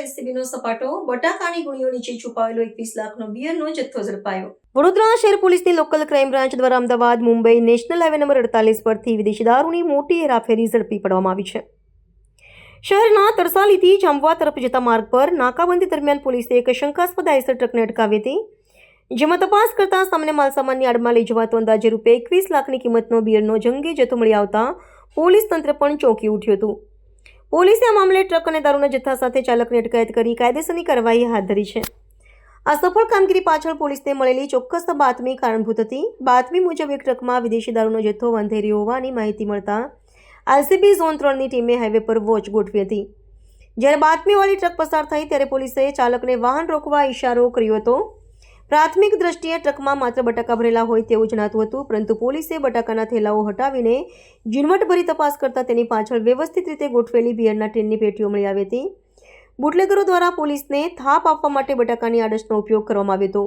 એલસીબીનો સપાટો, બટાકાની ગુણીઓ નીચે છુપાયેલો 21 લાખનો બિયરનો જથ્થો ઝડપાયો। વડોદરા શહેર પોલીસની લોકલ ક્રાઇમ બ્રાન્ચ દ્વારા Ahmedabad Mumbai national highway number 48 પરથી વિદેશી દારૂની મોટી હેરાફેરી ઝડપી પાડવામાં આવી છે। શહેરના તરસાલીથી જાંબુઆ તરફ જતા માર્ગ પર નાકાબંધી દરમિયાન પોલીસે એક શંકાસ્પદ આઈસર ટ્રકને અટકાવી હતી, જેમાં તપાસ કરતા સામાન્ય માલસામાનની આડમાં લઈ જવાતો અંદાજે રૂપિયા 21 લાખની કિંમતનો બિયરનો જંગી જથ્થો મળી આવતા પોલીસ તંત્ર પણ ચોંકી ઉઠ્યું હતું। પોલીસે આ મામલે ટ્રક અને દારૂના જથ્થા સાથે ચાલકની અટકાયત કરી કાયદેસરની કાર્યવાહી હાથ ધરી છે। આ સફળ કામગીરી પાછળ પોલીસને મળેલી ચોક્કસ બાતમી કારણભૂત હતી। બાતમી મુજબ એક ટ્રકમાં વિદેશી દારૂનો જથ્થો બાંધાઈ રહ્યો હોવાની માહિતી મળતા એલસીબી ઝોન 3ની ટીમે હાઈવે પર વોચ ગોઠવી હતી। જ્યારે બાતમીવાળી ટ્રક પસાર થઈ ત્યારે પોલીસે ચાલકને વાહન રોકવા ઇશારો કર્યો હતો। પ્રાથમિક દ્રષ્ટિએ ટ્રકમાં માત્ર બટાકા ભરેલા હોય તેવું જણાતું હતું, પરંતુ પોલીસે બટાકાના થેલાઓ હટાવીને ઝીણવટભરી તપાસ કરતા તેની પાછળ વ્યવસ્થિત રીતે ગોઠવેલી બિયરના ટીનની પેટીઓ મળી આવી હતી। બુટલેગરો દ્વારા પોલીસને થાપ આપવા માટે બટાકાની આડશનો ઉપયોગ કરવામાં આવ્યો હતો।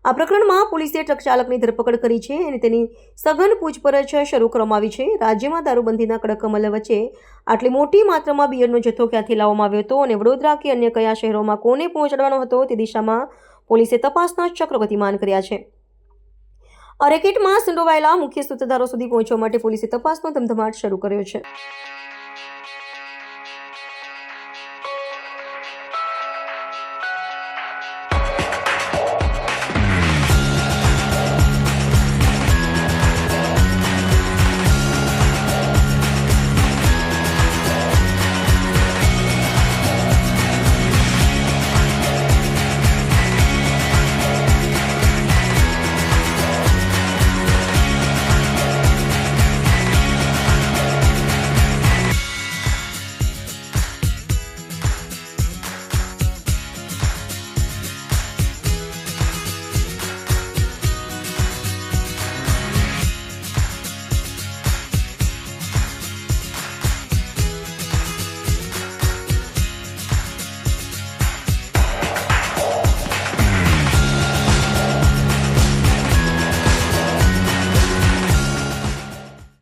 આ પ્રકરણમાં પોલીસે ટ્રક ચાલકની ધરપકડ કરી છે અને તેની સઘન પૂછપરછ શરૂ કરવામાં આવી છે। રાજ્યમાં દારૂબંધીના કડક અમલ વચ્ચે આટલી મોટી માત્રામાં બિયરનો જથ્થો ક્યાંથી લાવવામાં આવ્યો હતો અને વડોદરા કે અન્ય કયા શહેરોમાં કોને પહોંચાડવાનો હતો તે દિશામાં પોલીસે તપાસના ચક્ર ગતિમાન કર્યા છે। આ રેકેટમાં સંડોવાયેલા મુખ્ય સૂત્રધારો સુધી પહોંચવા માટે પોલીસે તપાસનો ધમધમાટ શરૂ કર્યો છે।